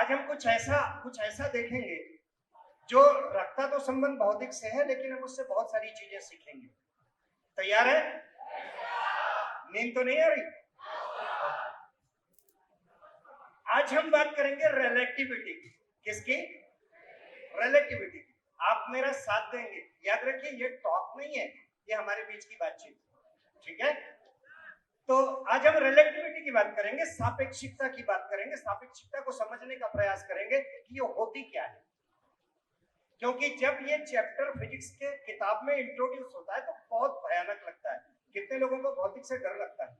आज हम कुछ ऐसा देखेंगे जो रखता तो संबंध भौतिक से है, लेकिन हम उससे बहुत सारी चीजें सीखेंगे। तैयार है? नींद तो नहीं आ रही? आज हम बात करेंगे रिलेटिविटी की। किसकी? रिलेटिविटी की। आप मेरा साथ देंगे। याद रखिए, ये टॉक नहीं है, ये हमारे बीच की बातचीत, ठीक है? तो आज हम रिलेटिविटी की बात करेंगे, सापेक्षिकता की बात करेंगे, सापेक्षिकता को समझने का प्रयास करेंगे कि ये होती क्या है। क्योंकि जब ये चैप्टर फिजिक्स के किताब में इंट्रोड्यूस होता है तो बहुत भयानक लगता है। कितने लोगों को भौतिक से डर लगता है?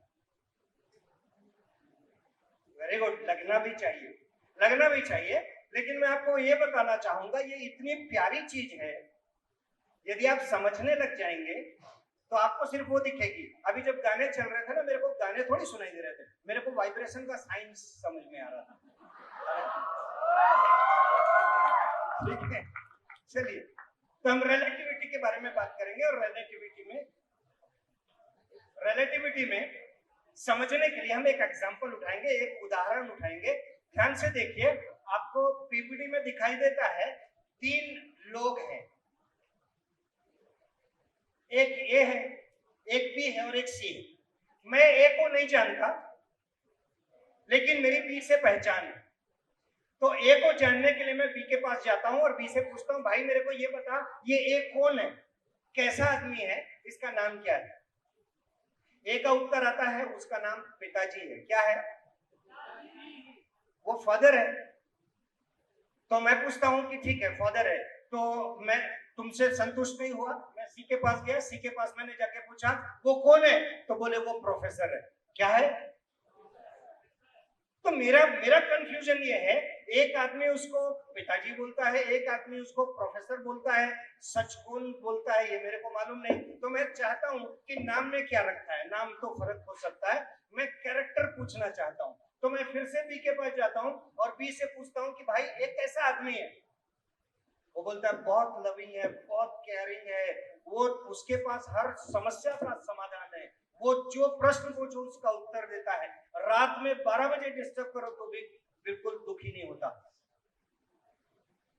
वेरी गुड, लगना भी चाहिए, लगना भी चाहिए। लेकिन मैं आपको ये बताना चाहूंगा, ये इतनी प्यारी चीज है, यदि आप समझने लग जाएंगे तो आपको सिर्फ वो दिखेगी। अभी जब गाने चल रहे थे ना, मेरे को गाने थोड़ी सुनाई दे रहे थे, मेरे को वाइब्रेशन का साइंस समझ में आ रहा था। ठीक है, चलिए, तो हम रिलेटिविटी के बारे में बात करेंगे। और रिलेटिविटी में समझने के लिए हम एक एग्जांपल उठाएंगे, एक उदाहरण उठाएंगे। ध्यान से देखिए, आपको पीपीटी में दिखाई देता है 3 लोग हैं, एक ए है, एक बी है और एक सी है। मैं ए को नहीं जानता, लेकिन मेरी बी से पहचान है। तो ए को जानने के लिए मैं बी के पास जाता हूं और बी से पूछता हूं, भाई मेरे को ये बता, ये ए कौन है, कैसा आदमी है, इसका नाम क्या है? ए का उत्तर आता है, उसका नाम पिताजी है। क्या है? वो फादर है। तो मैं पूछता हूं कि ठीक है, फादर है, तो मैं तुमसे संतुष्ट नहीं हुआ, मैं सी के पास गया, सी के पास मैंने जाके पूछा वो कौन है, तो बोले वो प्रोफेसर है। क्या है? तो मेरा कंफ्यूजन ये है, एक आदमी उसको पिताजी बोलता है, एक आदमी उसको प्रोफेसर बोलता है, सच कौन बोलता है ये मेरे को मालूम नहीं। तो मैं चाहता हूं कि नाम में क्या रखा है, नाम तो फर्क हो सकता है, मैं कैरेक्टर पूछना चाहता हूं। तो मैं फिर से बी के पास जाता हूं और बी से पूछता हूं कि भाई एक कैसा आदमी है? वो बोलता है बहुत लविंग है, बहुत केयरिंग है, वो उसके पास हर समस्या का समाधान है, वो जो प्रश्न पूछो उसका उत्तर देता है, रात में 12 बजे डिस्टर्ब करो तो भी बिल्कुल दुखी नहीं होता।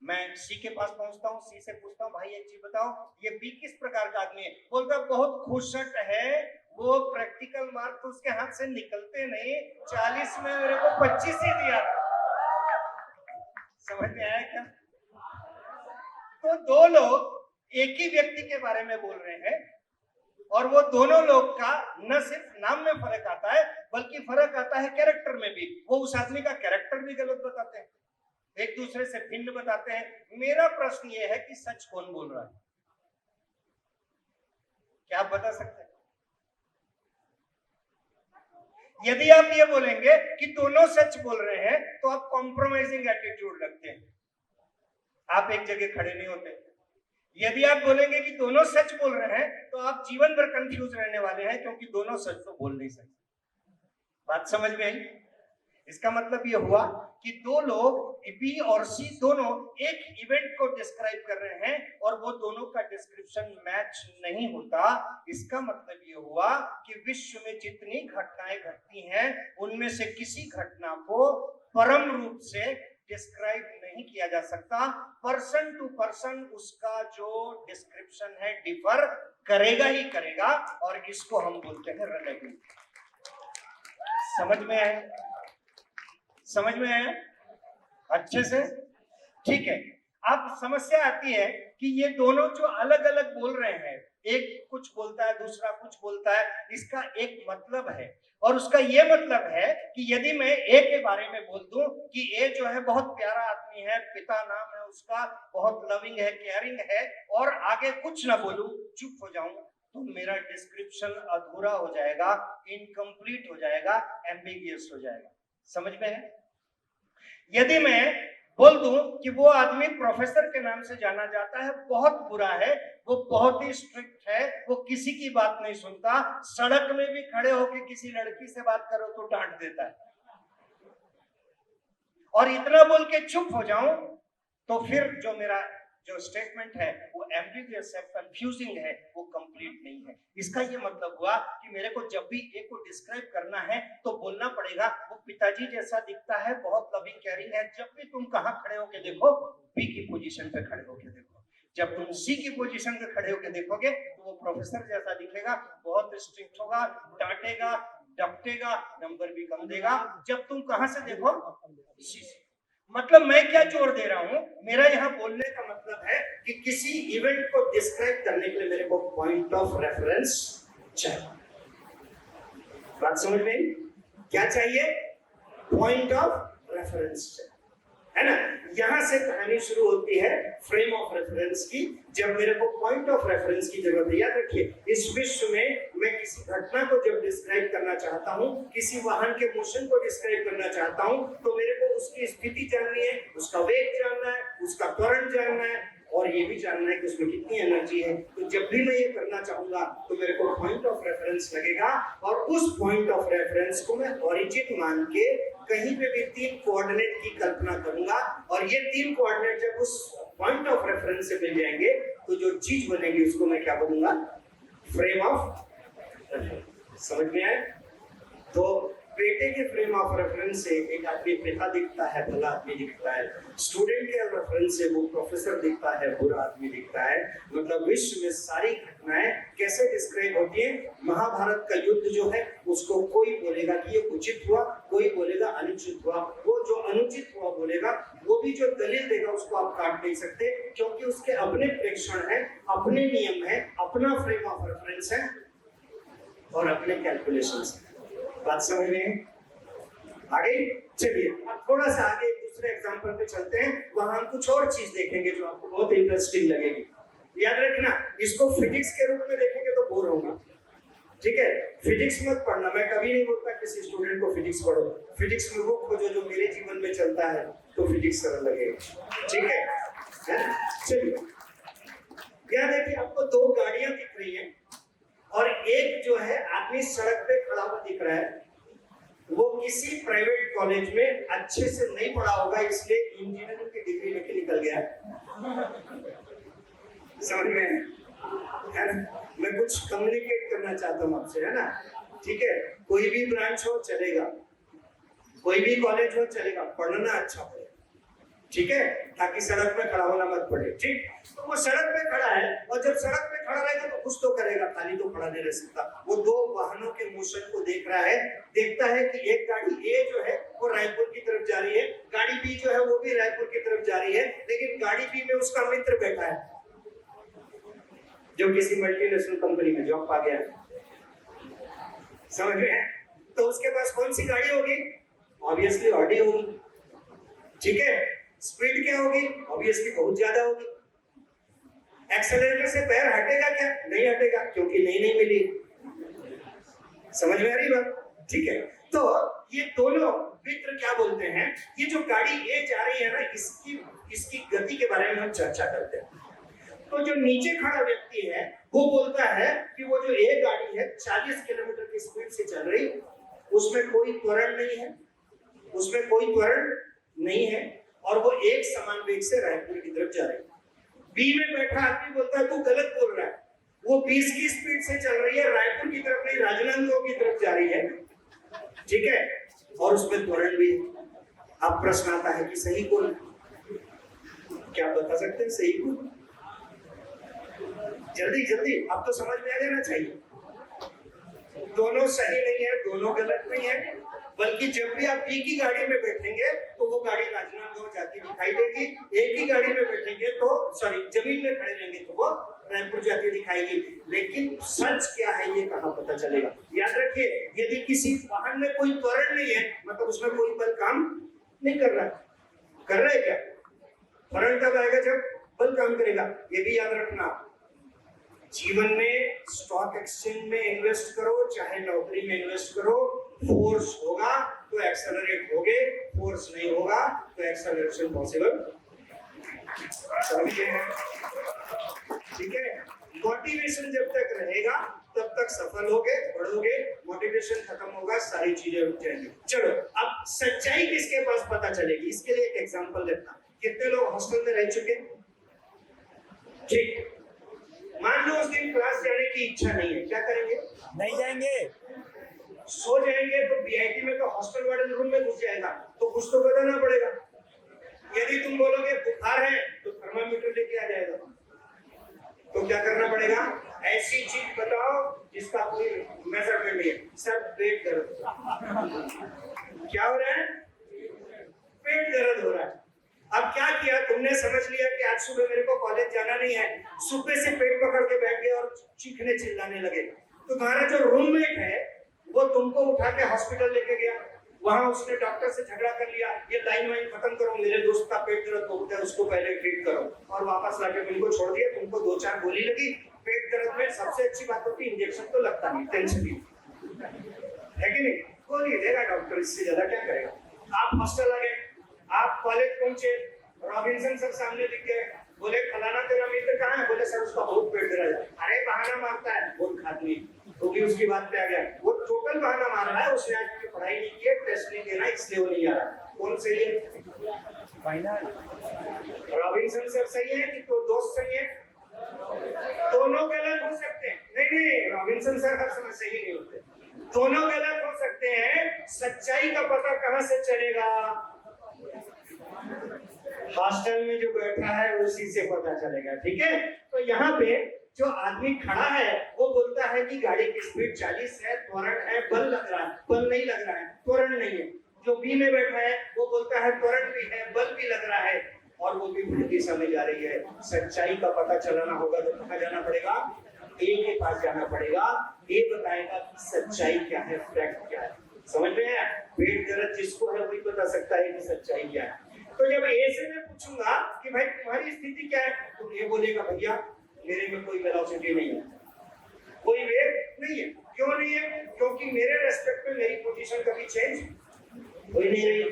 मैं सी के पास पहुंचता हूं, सी से पूछता हूं, भाई एक चीज बताओ, ये बी किस प्रकार का आदमी है? बोलता बहुत खुशट है, वो प्रैक्टिकल मार्क तो उसके हाथ से निकलते नहीं, 40 में मेरे को 25 ही दिया। समझ में आया क्या? तो 2 लोग एक ही व्यक्ति के बारे में बोल रहे हैं, और वो दोनों लोग का न सिर्फ नाम में फर्क आता है, बल्कि फर्क आता है कैरेक्टर में भी। वो उस आदमी का कैरेक्टर भी गलत बताते हैं, एक दूसरे से भिन्न बताते हैं। मेरा प्रश्न ये है कि सच कौन बोल रहा है? क्या आप बता सकते हैं? यदि आप ये बोलेंगे कि दोनों सच बोल रहे हैं, तो आप कॉम्प्रोमाइजिंग एटीट्यूड रखते हैं, आप एक जगह खड़े नहीं होते। यदि आप बोलेंगे कि दोनों सच बोल रहे हैं, तो आप जीवन भर कंफ्यूज रहने वाले हैं, क्योंकि दोनों सच तो बोल नहीं सकते। बात समझ में आई? इसका मतलब ये हुआ कि 2 लोग बी और सी दोनों एक इवेंट को डिस्क्राइब कर रहे हैं और वो दोनों का डिस्क्रिप्शन मैच नहीं होता। इसका मतलब ये हुआ कि विश्व में जितनी घटनाएं घटती हैं, उनमें से किसी घटना को परम रूप से डिस्क्राइब नहीं किया जा सकता। पर्सन टू पर्सन उसका जो डिस्क्रिप्शन है डिफर करेगा ही करेगा, और इसको हम बोलते हैं रिलेटिव। समझ में आया? समझ में आया अच्छे से? ठीक है। अब समस्या आती है कि ये दोनों जो अलग अलग बोल रहे हैं, एक कुछ बोलता है, दूसरा कुछ बोलता है, इसका एक मतलब है, और उसका ये मतलब है कि यदि मैं ए के बारे में बोल दूं कि ए जो है बहुत प्यारा आदमी है, पिता नाम है उसका, बहुत लविंग है, केयरिंग है, और आगे कुछ ना बोलूं, चुप हो जाऊं, तो मेरा डिस्क्रिप्शन अधूरा हो जाएगा, इनकम्प्लीट हो जाएगा, एम्बिगियस हो जाएगा। समझ में है? यदि मैं बोल दूं कि वो आदमी प्रोफेसर के नाम से जाना जाता है, बहुत बुरा है, वो बहुत ही स्ट्रिक्ट है, वो किसी की बात नहीं सुनता, सड़क में भी खड़े होकर किसी लड़की से बात करो तो डांट देता है, और इतना बोल के चुप हो जाऊं, तो फिर जो मेरा जो स्टेटमेंट है वो एम्बिगुअस है, कंफ्यूजिंग है, वो कंप्लीट नहीं है। इसका ये मतलब हुआ कि मेरे को जब भी ए को डिस्क्राइब करना है तो बोलना पड़ेगा वो पिताजी जैसा दिखता है, बहुत लविंग केयरिंग है। जब भी तुम कहां खड़े होके देखो, बी की पोजीशन पे खड़े होके देखो। जब तुम सी की पोजीशन पे खड़े होके देखोगे तो वो प्रोफेसर जैसा दिखेगा, बहुत स्ट्रिक्ट होगा, डांटेगा, डपटेगा, नंबर भी कम देगा। जब तुम कहां से देखो, सी से। मतलब मैं क्या जोर दे रहा हूं, मेरा यहां बोलने का मतलब है कि किसी इवेंट को डिस्क्राइब करने के लिए मेरे को पॉइंट ऑफ रेफरेंस चाहिए। बात समझ में? क्या चाहिए? पॉइंट ऑफ रेफरेंस चाहिए, है ना। यहां से कहानी शुरू होती है फ्रेम ऑफ रेफरेंस की। जब मेरे को पॉइंट ऑफ रेफरेंस की जरूरत है, याद रखिए इस विश्व में मैं किसी घटना को जब डिस्क्राइब करना चाहता हूं, किसी वाहन के मोशन को डिस्क्राइब करना चाहता हूं, तो मेरे को उसकी स्थिति जाननी है, उसका वेग जानना है, उसका त्वरण जानना है, और ये भी जानना है कि उसमें कितनी एनर्जी है। तो जब भी मैं ये करना चाहूंगा तो मेरे को पॉइंट ऑफ रेफरेंस लगेगा, और उस पॉइंट ऑफ रेफरेंस को मैं ओरिजिन मान के कहीं पे भी 3 कोऑर्डिनेट की कल्पना करूंगा, और ये 3 कोऑर्डिनेट जब उस पॉइंट ऑफ रेफरेंस से मिल जाएंगे तो जो चीज बनेगी उसको मैं क्या बोलूंगा? Frame of reference. समझ में आए? तो बेटे के फ्रेम ऑफ रेफरेंस से एक आदमी पिता दिखता है, भला आदमी दिखता है। स्टूडेंट के रेफरेंस से वो प्रोफेसर दिखता है, बुरा आदमी दिखता है। मतलब विश्व में सारी घटनाएं कैसे डिस्क्राइब होती है? महाभारत का युद्ध जो है उसको कोई बोलेगा कि ये उचित हुआ, कोई बोलेगा अनुचित हुआ। वो जो अनुचित हुआ बोलेगा, वो भी जो दलील देगा उसको आप काट नहीं सकते, क्योंकि उसके अपने प्रेक्षण है, अपने नियम है, अपना फ्रेम ऑफ रेफरेंस है और अपने कैलकुलेशंस है। बात समझ में आगे? चलिए अब थोड़ा सा आगे दूसरे एग्जांपल पे चलते हैं, वहां हम कुछ और चीज देखेंगे जो आपको बहुत इंटरेस्टिंग लगेगी। याद रखना, इसको फिजिक्स के रूप में देखेंगे तो बोर होगा, ठीक है। फिजिक्स मत पढ़ना, मैं कभी नहीं बोलता किसी स्टूडेंट को फिजिक्स पढ़ो। फिजिक्स में वो खोजो जो मेरे जीवन में चलता है, तो फिजिक्स सरल लगेगा, ठीक है। चलिए याद है कि आपको 2 गाड़ियां दिख रही हैं, और एक जो है आदमी सड़क पे खड़ा हुआ दिख रहा है, वो किसी प्राइवेट कॉलेज में अच्छे से नहीं पढ़ा होगा, इसलिए इंजीनियरिंग की डिग्री लेके निकल गया। समझ में है ना? मैं कुछ कम्युनिकेट करना चाहता हूँ आपसे, है ना, ठीक है। कोई भी ब्रांच हो चलेगा, कोई भी कॉलेज हो चलेगा, पढ़ना अच्छा हो, ठीक है, ताकि सड़क पे खड़ा होना मत पड़े, ठीक। तो वो सड़क पे खड़ा है, और जब सड़क पे खड़ा रहेगा तो कुछ तो करेगा, खाली तो खड़ा नहीं रह सकता। वो 2 वाहनों के मोशन को देख रहा है, देखता है कि एक गाड़ी ए जो है वो रायपुर की तरफ जा रही है, गाड़ी बी जो है वो भी रायपुर की तरफ जा रही है, लेकिन गाड़ी बी में उसका मित्र बैठा है जो किसी मल्टीनेशनल कंपनी में जॉब पा गया है। समझ में है? तो उसके पास कौन सी गाड़ी होगी? ऑब्वियसली ऑडी होगी, ठीक है। स्पीड क्या होगी? ऑब्वियसली बहुत ज्यादा होगी। एक्सेलरेटर से पैर हटेगा क्या? नहीं हटेगा, क्योंकि नई मिली। समझ में आ रही बात? ठीक है। तो ये दोनों मित्र क्या बोलते हैं, ये जो गाड़ी ए जा रही है ना, इसकी गति के बारे में हम चर्चा करते हैं। तो जो नीचे खड़ा व्यक्ति है वो बोलता है कि वो जो ए गाड़ी है 40 किलोमीटर की स्पीड से चल रही, उसमें कोई त्वरण नहीं है, उसमें कोई त्वरण नहीं है, और वो एक समान वेग से रायपुर की तरफ जा रही है। बी में बैठा आदमी बोलता है तू गलत बोल रहा है, वो 20 की स्पीड से चल रही है, रायपुर की तरफ नहीं राजनांदगांव की तरफ जा रही है, ठीक है, और उसमें त्वरण भी है। अब प्रश्न आता है कि सही कौन? क्या बता सकते हैं सही कौन? जल्दी जल्दी, अब तो समझ में आ जाना चाहिए। दोनों सही नहीं है, दोनों गलत नहीं है, बल्कि जब भी आप बी की गाड़ी में बैठेंगे तो वो गाड़ी राजनांदगांव जाती दिखाई देगी, ए की गाड़ी में बैठेंगे तो जमीन में खड़े रहेंगे तो वो रायपुर जाती दिखाएगी। लेकिन सच क्या है ये कहाँ पता चलेगा? याद रखिए, यदि किसी वाहन में कोई त्वरण नहीं है, मतलब उसमें कोई बल काम नहीं कर रहा है क्या? त्वरण तब आएगा जब बल काम करेगा। ये भी याद रखना, जीवन में स्टॉक एक्सचेंज में इन्वेस्ट करो चाहे नौकरी में इन्वेस्ट करो, फोर्स होगा तो एक्सेलरेट होगे, फोर्स नहीं होगा तो एक्सेलरेशन पॉसिबल। समझिए, ठीक है। मोटिवेशन जब तक रहेगा तब तक सफल होगे, बढ़ोगे, मोटिवेशन खत्म होगा, सारी चीजें रुक जाएंगी। चलो अब सच्चाई किसके पास पता चलेगी, इसके लिए एक एग्जांपल देता। कितने लोग हॉस्टल में रह चुके? ठीक, मान लो उस दिन क्लास जाने की इच्छा नहीं है, क्या करेंगे? नहीं जाएंगे। सो जाएंगे तो बीआईटी में तो हॉस्टल वार्डन रूम में घुस जाएगा, तो कुछ तो बताना पड़ेगा। यदि तुम बोलोगे बुखार है तो थर्मामीटर लेके आ जाएगा, तो क्या करना पड़ेगा? ऐसी चीज बताओ जिसका कोई मेजरमेंट नहीं है। सर पेट दर्द, क्या हो रहा है? पेट दर्द हो रहा है। अब क्या किया तुमने? समझ लिया कि आज सुबह मेरे को कॉलेज जाना नहीं है, सुबह से पेट पकड़ के बैठ गए और चीखने चिल्लाने लगे। तो तुम्हारा जो रूममेट है वो तुमको उठा के हॉस्पिटल लेके गया, वहां उसने डॉक्टर से झगड़ा कर लिया, ये लाइन वाइन खत्म करो, मेरे दोस्त का पेट दर्द होता है उसको पहले ट्रीट करो, और वापस लाके तुमको छोड़ दिया। तुमको 2-4 गोली लगी। पेट दर्द में सबसे अच्छी बात होती है इंजेक्शन तो लगता नहीं, टेंशन नहीं है कि नहीं? गोली देगा डॉक्टर, इससे ज्यादा क्या करेगा? आप हॉस्टल आ गए, आप कॉलेज पहुंचे, रॉबिन्सन सर सामने दिख गए, बोले फलाना तेरा मित्र कहाँ है? बोले सर उसका बहुत पेट दर्द है। अरे बहाना मारता है, बहुत खाती तो भी उसकी बात पे आ गया। वो टोटल बहाना मार रहा है, उसने आज की पढ़ाई नहीं की, टेस्ट नहीं देना, इसलिए वो नहीं आ रहा। कौन सही है? फाइनल रॉबिन्सन सर सही है कि तो दोस्त सही है? दोनों गलत हो सकते हैं। नहीं, रॉबिन्सन सर हर समय सही नहीं होते, दोनों गलत हो सकते हैं। सच्चाई का पता कहां से चलेगा? हॉस्टल में जो बैठा है उसी से पता चलेगा, ठीक है? तो यहाँ पे जो आदमी खड़ा है वो बोलता है कि गाड़ी की स्पीड 40 है, त्वरण है, बल लग रहा है, बल नहीं लग रहा है, त्वरण नहीं है। जो बी में बैठा है वो बोलता है त्वरण भी है, बल भी लग रहा है, और वो भी उल्टी दिशा में जा रही है। सच्चाई का पता चलाना होगा तो कहाँ जाना पड़ेगा? ए के पास जाना पड़ेगा। ए बताएगा कि सच्चाई क्या है, फैक्ट क्या है। समझ में आया? पेट दर्द जिसको है वही बता सकता है कि सच्चाई क्या है। तो जब ए से मैं पूछूंगा कि भाई तुम्हारी स्थिति क्या है, तो ये बोलेगा भैया मेरे में कोई वेलोसिटी नहीं है, कोई वेग नहीं है। क्यों नहीं है? क्योंकि मेरे रेस्पेक्ट में मेरी पोजीशन कभी चेंज हो ही नहीं रही।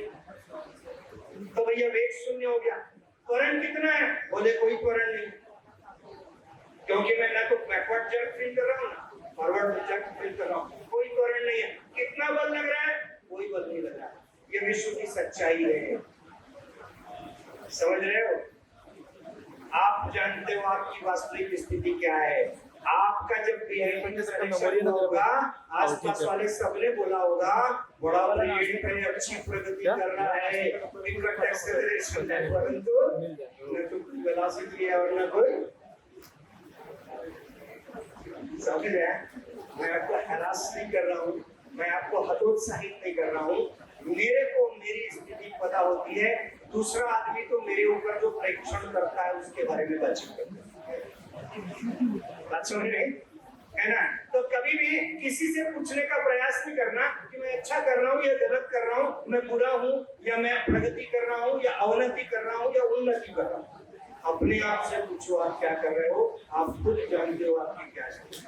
तो भैया वेग शून्य हो गया। त्वरण कितना है? बोले कोई त्वरण नहीं, क्योंकि मैं ना तो बैकवर्ड जंप फील कर रहा हूँ ना फॉरवर्ड जंप फील कर रहा हूँ, कोई त्वरण नहीं है। कितना बल लग रहा है? कोई बल नहीं लग रहा। ये विश्व की सच्चाई है, समझ रहे हो? आप जानते हो आपकी वास्तविक स्थिति क्या है। आपका जब होगा, आसपास वाले सबने बोला होगा बड़ा ब्रिलियंट है, अच्छी प्रगति कर रहा है, एक्सेलरेशन है, परंतु न तो कोई वेलोसिटी है और न कोई। समझ रहे हैं? मैं आपको हरास नहीं कर रहा हूँ, मैं आपको हतोत्साहित नहीं कर रहा हूँ। मेरे को मेरी स्थिति पता होती है, दूसरा आदमी तो मेरे ऊपर जो परीक्षण करता है उसके बारे में बातचीत करता है। बात समझ रहे है ना? तो कभी भी किसी से पूछने का प्रयास नहीं करना कि मैं अच्छा कर रहा हूँ या गलत कर रहा हूँ, मैं बुरा हूँ या मैं प्रगति कर रहा हूँ या अवनति कर रहा हूँ या उन्नति कर रहा हूँ। अपने आप से पूछो आप क्या कर रहे हो, आप खुद जानते हो आपकी क्या स्थिति।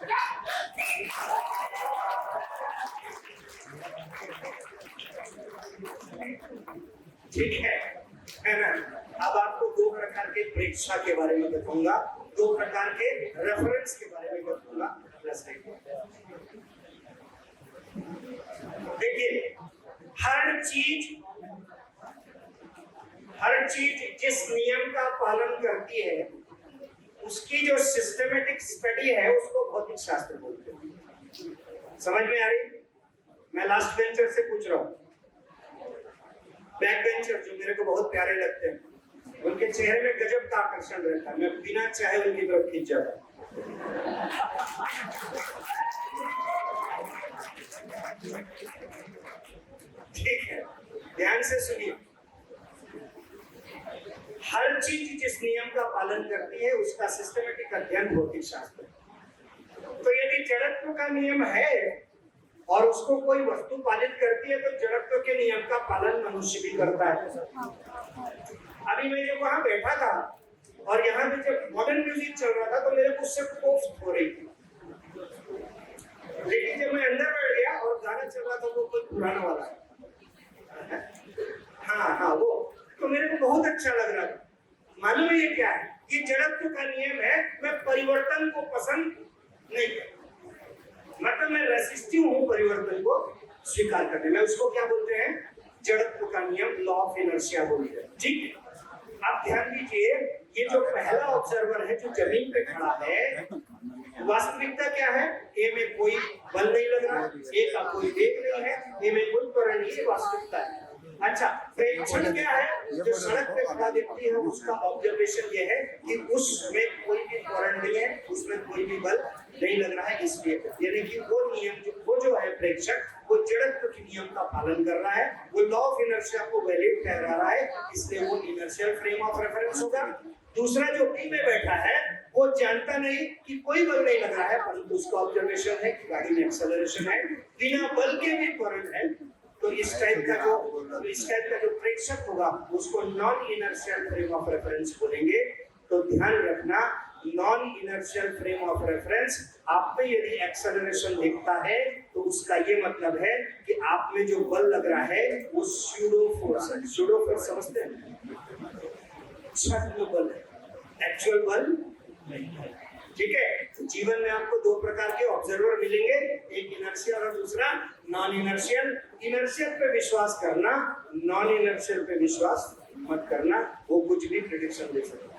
ठीक है ना? अब आपको 2 प्रकार के परीक्षा के बारे में बताऊंगा, 2 प्रकार के रेफरेंस के बारे में बताऊंगा। देखिए, हर चीज जिस नियम का पालन करती है उसकी जो सिस्टमेटिक स्टडी है उसको भौतिक शास्त्र बोलते हैं। समझ में आ रही? मैं लास्ट बेंचर से पूछ रहा हूँ, बैक बेंचर जो मेरे को बहुत प्यारे लगते हैं, उनके चेहरे में गजब का आकर्षण रहता है, मैं बिना चाहे उनकी तरफ खींच जाता हूं। ठीक है, ध्यान से सुनिए। हर चीज जिस नियम का पालन करती है उसका सिस्टमेटिक अध्ययन भौतिक शास्त्र है। तो यदि जड़त्व का नियम है और उसको कोई वस्तु पालित करती है तो जड़त्व के नियम का पालन मनुष्य भी करता है। अभी मैं जब वहां बैठा था और यहाँ पे जब मॉडर्न म्यूजिक चल रहा था तो मेरे को उससे कोफ्त हो रही थी, लेकिन जब मैं अंदर बैठ गया और गाना चल रहा था वो कोई पुराना वाला, हाँ वो, तो मेरे को बहुत अच्छा लग रहा था। मालूम है ये क्या है? ये जड़त्व का नियम है। मैं परिवर्तन को पसंद नहीं करता, मतलब मैं रेसिस्टिव हूँ परिवर्तन को स्वीकार करने में। उसको क्या बोलते हैं? जड़त्व का नियम, लॉ ऑफ इनर्शिया बोलते हैं। ठीक है, आप ध्यान दीजिए, ये जो पहला ऑब्जर्वर है जो जमीन पे खड़ा है, वास्तविकता क्या है? ए में कोई बल नहीं लग रहा, ए का कोई वेग नहीं है, ए में कोई त्वरण नहीं है, वास्तविकता है। अच्छा, प्रेक्षण क्या है? जो सड़क पे खड़ा व्यक्ति है उसका ऑब्जर्वेशन ये है कि उसमें कोई भी त्वरण नहीं है, उसमें कोई भी बल नहीं लग रहा है, इसलिए यानी कि वो नियम वो जो है प्रेक्षक, वो जड़त्व के नियम का पालन कर रहा है, वो लॉ ऑफ इनर्शिया को वैलिड ठहरा रहा है, इसलिए वो इनर्शियल फ्रेम ऑफ रेफरेंस होगा। दूसरा जो बी में बैठा है वो जानता नहीं कि कोई बल नहीं लग रहा है, परंतु उसका ऑब्जर्वेशन है कि गाड़ी में एक्सेलरेशन है, बिना बल के भी त्वरण है। तो इस टाइप का जो प्रेक्षक होगा उसको non inertial frame of reference बोलेंगे। तो ध्यान रखना, non inertial frame of reference आप में यदि एक्सेलरेशन दिखता है तो उसका ये मतलब है कि आप में जो बल लग रहा है वो स्यूडो फोर्स है। स्यूडो फोर्स समझते हैं? छद्म बल है, एक्चुअल बल नहीं है। ठीक है, तो जीवन में आपको दो प्रकार के ऑब्जर्वर मिलेंगे, एक इनर्शियल और दूसरा नॉन इनर्शियल। इनर्शियल पे विश्वास करना, नॉन इनर्शियल पे विश्वास मत करना, वो कुछ भी प्रेडिक्शन दे सकता है।